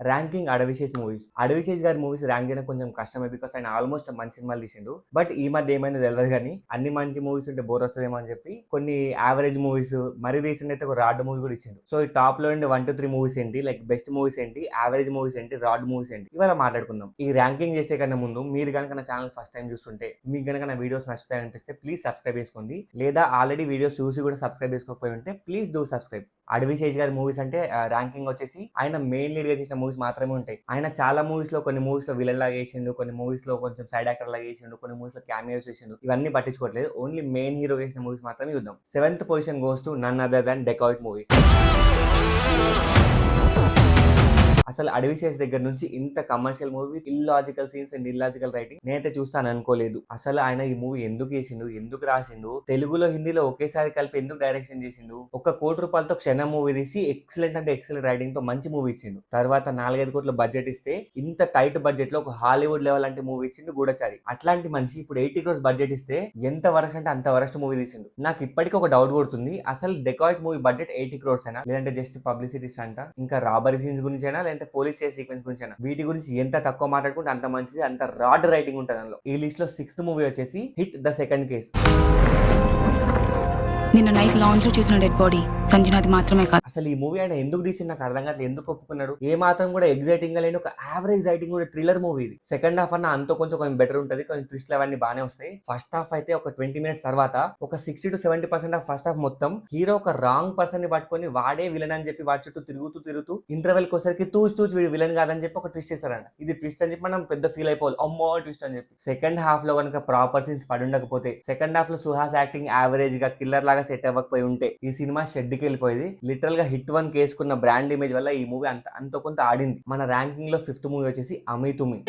Ranking Adivi Sesh movies. Adivi Sesh గారి movies rank చేయడం కొంచెం కష్టమే. బికాస్ ఆయన ఆల్మోస్ట్ మంచి సినిమాలు తీసిండు. బట్ ఈ మధ్య ఏమైందో తెలియదు కానీ అన్ని మంచి మూవీస్ ఉంటే బోర్ వస్తుందేమో అని చెప్పి కొన్ని యావరేజ్ మూవీస్, మరీ రీసెంట్ అయితే ఒక రాడ్ మూవీ కూడా ఇచ్చిండు. సో ఈ టాప్ లో ఉండే 1 to 3 మూవీస్ ఏంటి, లైక్ బెస్ట్ మూవీస్ ఏంటి, యావరేజ్ మూవీస్ ఏంటి, రాడ్ మూవీస్ ఏంటి, ఇవాళ మాట్లాడుకుందాం. ఈ ర్యాంకింగ్ చేసే కన్నా ముందు మీరు కనుక నా ఛానల్ ఫస్ట్ టైం చూస్తుంటే, మీకు కనుక నా వీడియోస్ నచ్చుతాయి అనిపిస్తే ప్లీజ్ సబ్స్క్రైబ్ చేసుకోండి. లేదా ఆల్రెడీ వీడియోస్ చూసి కూడా సబ్స్క్రైబ్ చేసుకోకపోయి ఉంటే ప్లీజ్ డూ సబ్స్క్రైబ్. అడవిశేష్ గారి మూవీస్ అంటే ర్యాంకింగ్ వచ్చేసి ఆయన మెయిన్ లీడ్ గా చేసిన మూవీస్ మాత్రమే ఉంటాయి. ఆయన చాలా మూవీస్ లో, కొన్ని మూవీస్ లో విలన్ లాగా చేసిండు, కొన్ని మూవీస్ లో కొంచెం సైడ్ యాక్టర్ లాగా చేసిండు, కొన్ని మూవీస్ లో క్యామియోస్ చేసిండు. ఇవన్నీ పట్టించుకోవట్లేదు, ఓన్లీ మెయిన్ హీరో చేసిన మూవీస్ మాత్రమే చూద్దాం. 7th position goes to none other than Dacoit movie. అసలు అడవిశేష్ దగ్గర నుంచి ఇంత commercial movie, illogical scenes and illogical writing నేనైతే చూస్తాను అనుకోలేదు. అసలు ఆయన ఈ మూవీ ఎందుకు చేసిండు, ఎందుకు రాసిండు, తెలుగులో హిందీలో ఒకేసారి కలిపి ఎందుకు డైరెక్షన్ చేసిండు, 1 కోటి రూపాయలతో క్షణం మూవీ తీసి ఎక్సలెంట్ అంటే ఎక్సలెంట్ రైటింగ్ తో మంచి మూవీ ఇచ్చిండు. తర్వాత 4-5 కోట్ల బడ్జెట్ ఇస్తే ఇంత టైట్ బడ్జెట్ లో ఒక హాలీవుడ్ లెవెల్ అంటే మూవీ ఇచ్చిండు గూఢచారి. అట్లాంటి మనిషి ఇప్పుడు 80 crores బడ్జెట్ ఇస్తే ఎంత వరస్ట్ అంటే అంత వరస్ట్ మూవీ తీసిండు. నాకు ఇప్పటికీ ఒక డౌట్ కొడుతుంది, అసలు డెకాయిట్ మూవీ బడ్జెట్ 80 crores అయినా, లేదంటే జస్ట్ పబ్లిసిటీ స్టంట్, ఇంకా రాబరీ సీన్స్ గురించి అయినా, లేదంటే పోలీస్ చేసే సీక్వెన్స్ గురించి అయినా, వీటి గురించి ఎంత తక్కువ మాట్లాడుకుంటే అంత మంచిది, అంత రాడ్ రైటింగ్ ఉంటుంది అందులో. ఈ లిస్ట్ లో 6th మూవీ వచ్చేసి హిట్ ద సెకండ్ కేస్. నిన్న నైట్ లాంచ్ లో చూసిన డెడ్ బాడీ సంజనాది మాత్రమే కాదు. అసలు ఈ మూవీ ఆయన ఎందుకు తీసింది నాకు అర్థం కాదు. ఎందుకు ఒప్పుకున్నాడు, ఏ మాత్రం కూడా ఎగ్జైటింగ్ గా లేని ఒక యావరేజ్ రైటింగ్ కూడా థ్రిల్లర్ మూవీ ఇది. సెకండ్ హాఫ్ అన్న అంత కొంచెం బెటర్ ఉంటుంది, కొంచెం ట్విస్ట్లు అవన్నీ బాగానే వస్తాయి. ఫస్ట్ హాఫ్ అయితే ఒక 20 minutes తర్వాత ఒక 60 to 70% ఆఫ్ ఫస్ట్ హాఫ్ మొత్తం హీరో ఒక రాంగ్ పర్సన్ ని పట్టుకొని వాడే విలన్ అని చెప్పి వాడి చుట్టూ తిరుగుతూ ఇంటర్వెల్ కోసరికి తూచి వీడు విలన్ కాదని చెప్పి ఒక ట్విస్ట్ చేస్తారంట. ఇది ట్విస్ట్ అని చెప్పి మనం పెద్ద ఫీల్ అయిపోవాలి, అమ్మో ట్విస్ట్ అని చెప్పి. సెకండ్ హాఫ్ లో కనుక ప్రాపర్ సీన్స్ పడి ఉండకపోతే, సెకండ్ హాఫ్ లో సుహాస్ యాక్టింగ్ యావరేజ్ గా కిల్లర్ లాగా సెట్ అవ్వకపోయి ఉంటే ఈ సినిమా షెడ్కి వెళ్ళిపోయింది. లిటరల్ గా హిట్ 1 కేసుకున్న బ్రాండ్ ఇమేజ్ వల్ల ఈ మూవీ అంత కొంత ఆడింది. మన ర్యాంకింగ్ లో 5th మూవీ వచ్చేసి అమీ తుమి.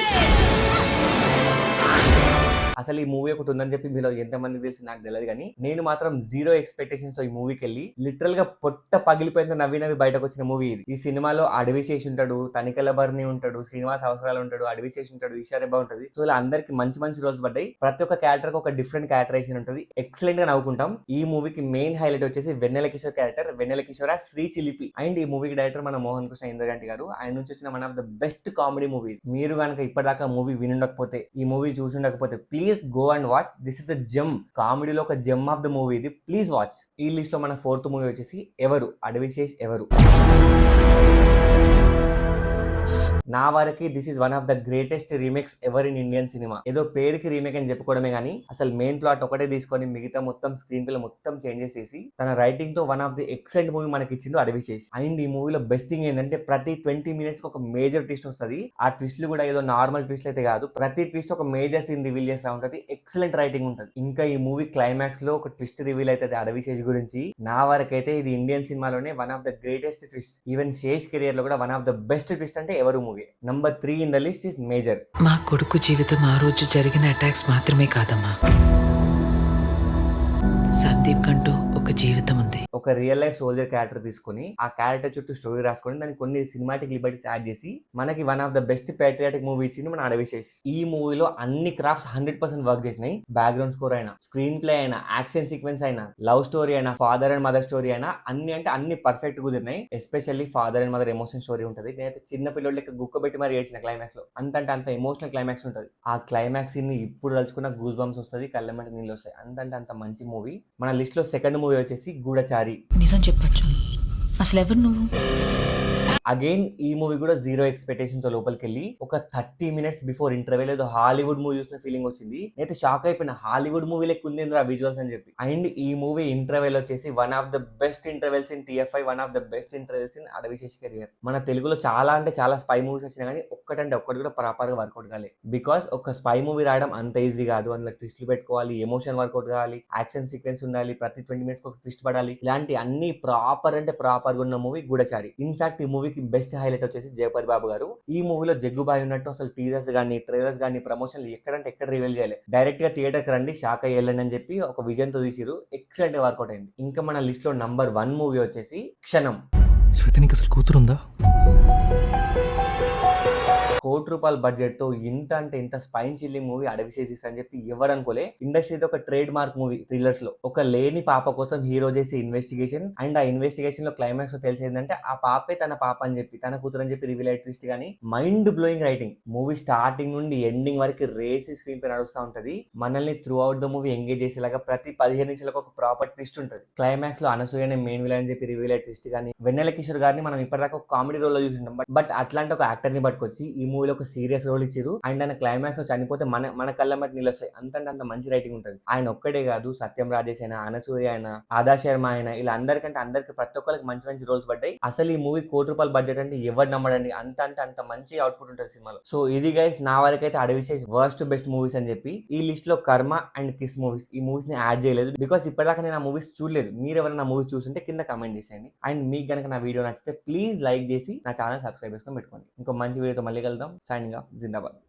అసలు ఈ మూవీ ఒకటి ఉందని చెప్పి మీలో ఎంతమందికి తెలిసి నాకు తెలియదు, కానీ నేను మాత్రం 0 ఎక్స్పెక్టేషన్స్ ఈ మూవీకి వెళ్ళి లిటరల్ గా పొట్ట పగిలిపోయింది నవ్వి బయటకు వచ్చిన మూవీ ఇది. ఈ సినిమాలో అడవిశేష్ ఉంటాడు, తనికెల బర్ని ఉంటాడు, శ్రీనివాస్ అవసరాలు ఉంటాడు, అడవిశేష్ ఉంటాడు, ఈశారెబ్బా ఉంటుంది. సో ఇలా అందరికి మంచి రోల్స్ పడ్డాయి. ప్రతి ఒక్క క్యారెక్టర్ ఒక డిఫరెంట్ క్యారెక్టరైజేషన్ ఉంటుంది, ఎక్సలెంట్ గా నవ్వుకుంటాం. ఈ మూవీకి మెయిన్ హైలైట్ వచ్చేసి వెన్నెల కిషోర్ క్యారెక్టర్. వెన్నెల కిషోర్ శ్రీ చిలిపి. అండ్ ఈ మూవీకి డైరెక్టర్ మన మోహన్ కృష్ణ ఇంద్రగంటి గారు. ఆయన నుంచి వచ్చిన one of the best comedy movie. మీరు కనుక ఇప్పటిదాకా మూవీ వినుండకపోతే, ఈ మూవీ చూసుండకపోతే please go and watch. This is the gem, కామెడీలో ఒక జెమ్ ఆఫ్ ద మూవీ ఇది, ప్లీజ్ వాచ్. ఈ లిస్ట్ లో మన 4th మూవీ వచ్చేసి ఎవరు, అడవిశేష్ ఎవరు. నా వరకు this is one of the greatest remakes ever in Indian cinema. ఏదో పేరుకి రీమేక్ అని చెప్పుకోవడమే కానీ అసలు మెయిన్ ప్లాట్ ఒకటే తీసుకొని మిగతా మొత్తం స్క్రీన్ ప్లే మొత్తం చేంజెస్ చేసి తన రైటింగ్ తో one of the excellent movie మనకి ఇచ్చిండు అడవిశేష్. అండ్ ఈ మూవీలో బెస్ట్ థింగ్ ఏంటంటే ప్రతి 20 minutes ఒక మేజర్ ట్విస్ట్ వస్తుంది. ఆ ట్విస్ట్లు కూడా ఏదో నార్మల్ ట్విస్ట్ అయితే కాదు, ప్రతి ట్విస్ట్ ఒక మేజర్ సీన్ రివీల్ చేస్తూ ఉంటది, ఎక్సలెంట్ రైటింగ్ ఉంటుంది. ఇంకా ఈ మూవీ క్లైమాక్స్ లో ఒక ట్విస్ట్ రివీల్ అవుతుంది అడవిశేష్ గురించి. నా వరకైతే ఇది ఇండియన్ సినిమాలోనే one of the greatest twist. Even Shesh career లో కూడా one of the best twist అంటే ఎవరు movie. Number 3 in the list is Major. మా కొడుకు జీవితం ఆ రోజు జరిగిన అటాక్స్ మాత్రమే కాదమ్మా, సందీప్ కంటూ ఒక జీవితం ఉంది. ఒక రియల్ లైఫ్ సోల్జర్ క్యారెక్టర్ తీసుకొని ఆ క్యారెక్టర్ చుట్టూ స్టోరీ రాసుకొని దానికి కొన్ని సినిమాటిక్ లిబర్టీస్ యాడ్ చేసి మనకి one of the best patriotic movie ఇచ్చింది మన అడవిశేష్. ఈ మూవీలో అన్ని క్రాఫ్ట్స్ 100% వర్క్ చేసినాయి. బ్యాక్గ్రౌండ్ స్కోర్ అయినా, స్క్రీన్ ప్లే అయినా, యాక్షన్ సీక్వెన్స్ అయినా, లవ్ స్టోరీ అయినా, ఫాదర్ అండ్ మదర్ స్టోరీ అయినా అన్ని perfect కుదిరినాయి. Especially father and mother emotion story ఉంటుంది. నేనైతే చిన్న పిల్లలకి గుక్కబెట్టి మరి ఏడ్చిన క్లైమాక్స్ లో. అంత ఎమోషనల్ క్లైమాక్స్ ఉంటుంది. ఆ క్లైమాక్స్ ని ఇప్పుడు తలుచుకున్న గూస్ బంప్స్ వస్తుంది, కళ్ళెమ్మటి నీళ్ళు వస్తాయి. అంత మంచి మూవీ. మన లిస్ట్ లో 2nd మూవీ వచ్చేసి గూఢచారి. నిజం చెప్పొచ్చు, అసలు ఎవరు నువ్వు? అగైన్ ఈ మూవీ కూడా 0 ఎక్స్పెక్టేషన్స్ లోపలికి వెళ్ళి ఒక 30 minutes బిఫోర్ ఇంటర్వెల్ ఏదో హాలీవుడ్ మూవీ చూసిన ఫీలింగ్ వచ్చింది. అయితే షాక్ అయిపోయిన, హాలీవుడ్ మూవీ లెక్క ఉంది ఆ విజువల్స్ అని చెప్పి. అండ్ ఈ మూవీ ఇంటర్వెల్ వచ్చేసి one of the best intervals in TFI, one of the best intervals in Adivi Sesh career. మన తెలుగులో చాలా స్పై మూవీస్ వచ్చినా కానీ ఒక్కటి కూడా ప్రాపర్ గా వర్కౌట్ కాలేదు. బికాస్ ఒక స్పై మూవీ రాయడం అంత ఈజీ కాదు. అందులో ట్విస్ట్లు పెట్టుకోవాలి, ఎమోషన్ వర్కౌట్ కావాలి, యాక్షన్ సీక్వెన్స్ ఉండాలి, ప్రతి 20 minutes ఒక ట్విస్ట్ పడాలి. ఇలాంటి అన్ని ప్రాపర్ గా ఉన్న మూవీ గూఢచారి. ఇన్ఫాక్ట్ ఈ మూవీకి బెస్ట్ హైలైట్ వచ్చేసి జయపతి బాబు గారు. ఈ మూవీలో జగ్గుబాయ్ ఉన్నట్టు అసలు టీజర్స్ గానీ, ట్రైలర్స్ గానీ, ప్రమోషన్లు ఎక్కడ రివీల్ చేయలేదు. డైరెక్ట్ గా థియేటర్ కి రండి, షాక్ అయ్యి వెళ్ళండి అని చెప్పి ఒక విజన్ తో తీసిరు. ఎక్సలెంట్ గా వర్కౌట్ అయింది. ఇంకా మన లిస్ట్ లో నంబర్ 1 మూవీ వచ్చేసి క్షణం. శ్వేతనికి అసలు కూతురుందా? ₹1,00,00,000 బడ్జెట్ తో ఇంత అంటే ఇంత స్పైన్ చిల్లింగ్ మూవీ అడవి చేసేసి అని చెప్పి ఎవరు అనుకోలే. ఇండస్ట్రీతో ఒక ట్రేడ్ మార్క్ మూవీ థ్రిల్లర్స్ లో. ఒక లేని పాప కోసం హీరో చేసే ఇన్వెస్టిగేషన్ అండ్ ఆ ఇన్వెస్టిగేషన్ లో క్లైమాక్స్ లో తెలిసేందంటే ఆ పాపే తన పాప అని చెప్పి తన కూతురు అని చెప్పి రివీల్ అయ్యే ట్విస్ట్ గానీ mind blowing writing. Movie starting నుండి ఎండింగ్ వరకు రేసి స్క్రీన్ పై నడుస్తూ ఉంటది. మనల్ని through out the movie engage చేసేలాగా ప్రతి 15 నిమిషాలకు ఒక ప్రాపర్ ట్విస్ట్ ఉంటుంది. క్లైమాక్స్ లో అనసూయనే మెయిన్ విలన్ అని చెప్పి రివీల్ అయ్యే ట్విస్ట్ కానీ వెన్నెల కిషోర్ గారిని మనం ఇప్పటిదాకా ఒక కామెడీ రోల్ లో చూసింటాం. బట్ అట్లాంటి ఒక యాక్టర్ ని పట్టుకొచ్చి ఈ మూవీలో ఒక సీరియస్ రోల్ ఇచ్చారు. అండ్ ఆయన క్లైమాక్స్ లో చనిపోతే మన కళ్ళ మట్టి నీళ్ళు వస్తాయి. అంత మంచి రైటింగ్ ఉంటుంది. ఆయన ఒక్కడే కాదు, సత్యం రాజేష్ అయినా, అనసూయ అయినా, ఆదా శర్మ అయినా, ఇలా అందరికి ప్రతి ఒక్కరికి మంచి మంచి రోల్స్ పడ్డాయి. అసలు ఈ మూవీ ₹1,00,00,000 బడ్జెట్ అంటే ఎవరు నమ్మడండి. అంత మంచి అవుట్పుట్ ఉంటుంది సినిమాలో. సో ఇది గైస్ నా వరకైతే అడవి చేసి వర్స్ట్ బెస్ట్ మూవీస్ అని చెప్పి ఈ లిస్ట్ లో కర్మ అండ్ కిస్ మూవీస్ ఈ మూవీస్ ని యాడ్ చేయలేదు. బికాస్ ఇప్పటిదాకా నేను ఆ మూవీస్ చూడలేదు. మీరు ఎవరైనా మూవీస్ చూస్తుంటే కింద కమెంట్ చేసేయండి. అండ్ మీకు గనక నా వీడియో నచ్చితే ప్లీజ్ లైక్ చేసి నా ఛానల్ సబ్స్క్రైబ్ చేసుకొని పెట్టుకోండి. ఇంకో మంచి వీడియోతో మళ్ళీ కలుద్దాం. Signing off. జిందాబాద్.